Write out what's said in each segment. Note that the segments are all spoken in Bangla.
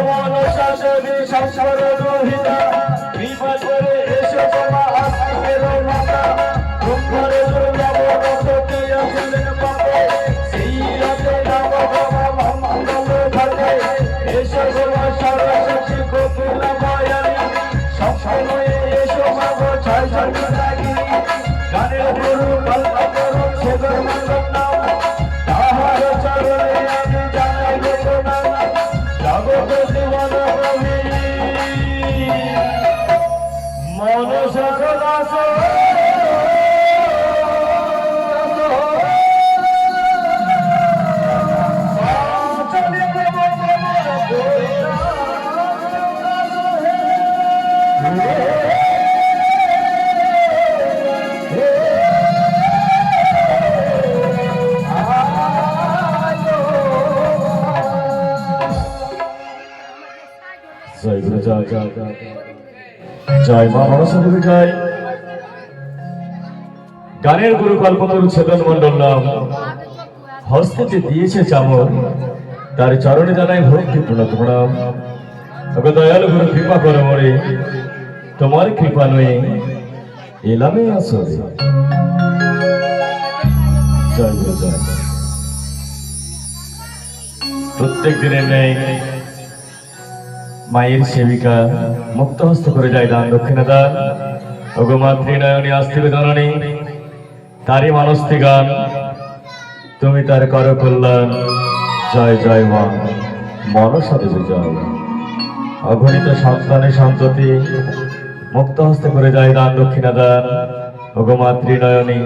মনসা দেবী সংসার রহিতা বিপদ করে এসো তোমা আস্তিকের মাতা ব্রহ্মরে দুর্লভ রথতে আসলেন পাপে সেই রথে নাম বাবা মঙ্গল ঘটে এসো তোমা সরস্বতী কপিলা ভয়ানী সবসময়ে এসো মাগো ছয় ছয় লাগিনি গানের গুরু কল্প করুন সেগর মঙ্গল নাম তাহার চরণে আমি জানাই গো নাম জগৎ জীবন প্রভু মনসা দাস জয় গুরু জয় জয় জয় মা মনসা দেবী জয়। গানের গুরু কল্পতরু ছেদন মন্ডল নাম হস্তে দিয়েছে চামর তার চরণে জানাই ভক্তি প্রণাম। ওকে দয়ালু গুরু কৃপা করো মরে তোমার কৃপা নয়ে এলামে আসরে। জয় গুরু জয়। প্রত্যেক দিনের ন্যায় মায়ের সেবিকা মুক্ত হস্ত করে যায় দান দক্ষিণা দান। ওগো মাতৃনয়নী আস্তিক জননী তারই মানস্তি গান তুমি তার কর কল্যাণ। জয় জয় মা মনসা দেবী জয়। অগণিত সন্তানের সন্ততি মুক্ত হস্তে করে যায় দান দক্ষিণা দান। ওগো মাতৃনয়নী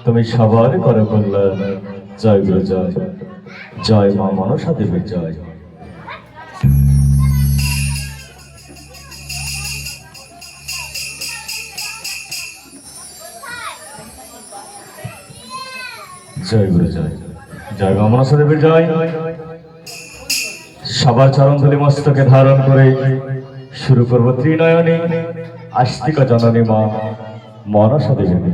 তুমি সবার কর কল্যাণ। জয় গুরু জয় জয় মা মনসা দেবী জয়। জয় গুরু জয় জয় মা মনসা দেবীর জয়। সবার চরণ ধুলি মস্তকে ধারণ করে শুরু করবো ত্রিনয়নী আস্তিক জননী মা মনসা দেবী।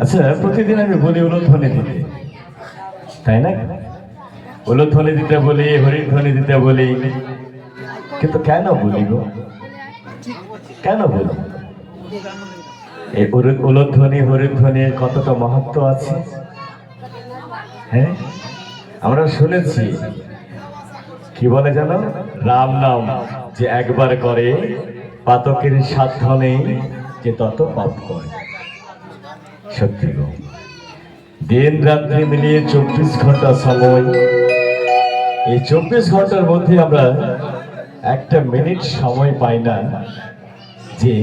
আচ্ছা, প্রতিদিন আমি বলি উলুধ্বনি দিতে, তাই না? উলুধ্বনি দিতে বলি, হরিধ্বনি দিতে বলি, কিন্তু কেন বলি গো? কেন বলি? এই উলুধ্বনি হরিধ্বনির কতটা মাহাত্ম্য আছে, হ্যাঁ আমরা শুনেছি। কি বলে জানো? রাম নাম যে একবার করে পাতকের সাধ্য নেই যে তত পাপ করে। সত্যি গো, দিন রাত্রি মিলিয়ে 24 ঘন্টা সময়, এই 24 ঘন্টার মধ্যে আমরা একটা মিনিট সময় পাই না যে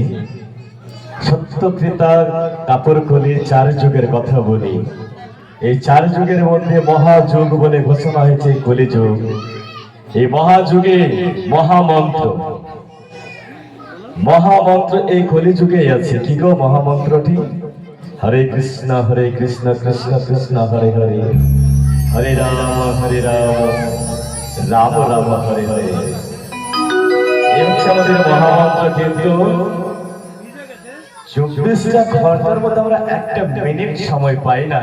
সত্যকৃতার কাপড়কলি 4 যুগের কথা বলি। এই 4 যুগের মধ্যে মহাযুগ বলে ঘোষণা হয়েছে কলিযুগ। এই মহাযুগে মহামন্ত্র, মহামন্ত্র এই কলিযুগে আছে। কি গো মহামন্ত্রটি? হরে কৃষ্ণ কৃষ্ণ কৃষ্ণ হরে হরে, হরে রাম রাম রাম হরে হরে। এই হচ্ছে আমাদের মহামন্ত্র। কিন্তু 24টা ঘন্টার মধ্যে আমরা একটা মিনিট সময় পাই না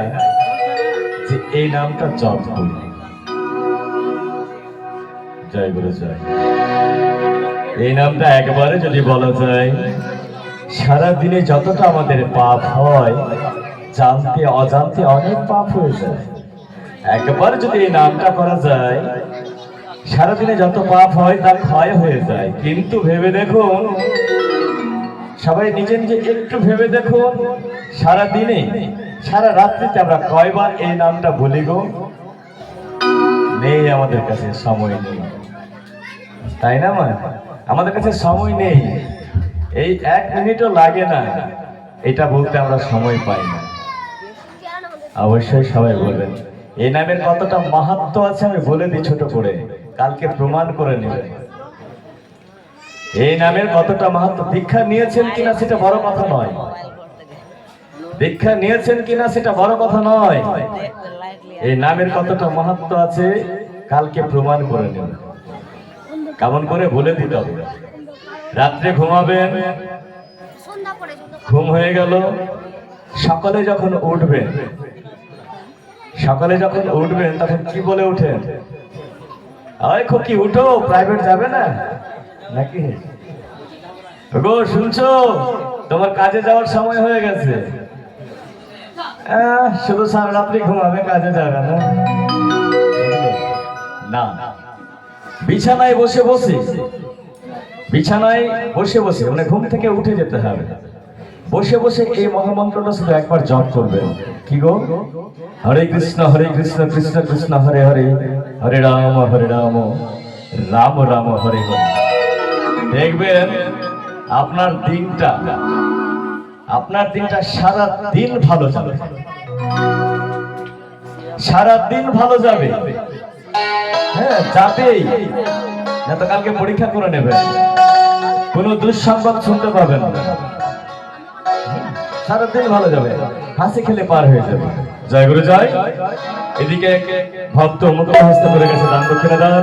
যে এই নামটা জপ করি। জয় গুরু জয়। এই নামটা একবারে যদি বলা যায়, সারা দিনে যতটা আমাদের পাপ হয়, জানতে অজান্তে অনেক পাপ হয়ে যায়। একবার যদি এই নামটা করা যায়, সারাদিনে যত পাপ হয় তা ক্ষয় হয়ে যায়। কিন্তু ভেবে দেখুন, সবাই নিজে নিজে একটু ভেবে দেখুন, সারা দিনে সারা রাত্রিতে আমরা কয়বার এই নামটা বলি গো? নেই, আমাদের কাছে সময় নেই, তাই না মা? আমাদের কাছে সময় নেই। এই 1 মিনিটও লাগে না এটা বলতে, আমরা সময় পাই না। অবশ্যই সবাই বলবেন এই নামের কতটা মাহাত্ম্য আছে আমি বলে দিই ছোট করে, কালকে প্রমাণ করে নেবেন এই নামের কতটা মাহাত্ম্য। দীক্ষা নিয়েছেন কিনা সেটা বড় কথা নয়, দীক্ষা নিয়েছেন কিনা সেটা বড় কথা নয়, এই নামের কতটা মাহাত্ম্য আছে কালকে প্রমাণ করে নেবেন। কেমন করে বলে দিতে হবে? রাত্রে ঘুমাবেন, ঘুম হয়ে গেল, সকালে যখন উঠবেন তখন কি বলে উঠেন? আরে খুকি উঠো, প্রাইভেট যাবে না নাকি? গো শুনছো, তোমার কাজে যাওয়ার সময় হয়ে গেছে। শুধু সারা রাত্রি ঘুমাবে, কাজে যাবে না। না, বিছানায় বসে বসে, বিছানায় বসে বসে মানে ঘুম থেকে উঠে যেতে হবে। বসে বসে এই মহামন্ত্রটা শুধু একবার জপ করবে। কি গো? হরে কৃষ্ণ কৃষ্ণ কৃষ্ণ হরে হরে, হরে রাম রাম রাম হরে হরে। দেখবেন আপনার দিনটা সারা দিন ভালো যাবে, সারা দিন ভালো যাবে। হ্যাঁ, যাবেই। না তো কালকে পরীক্ষা করে নেবেন, কোনো দুঃসংবাদ শুনতে পাবেন না। সারাদিন ভালো যাবে, হাসি খেলে পার হয়ে যাবে। জয় গুরু জয়। এদিকে ভক্ত মুখ হস্ত করে গেছে, দান দক্ষিণা দান।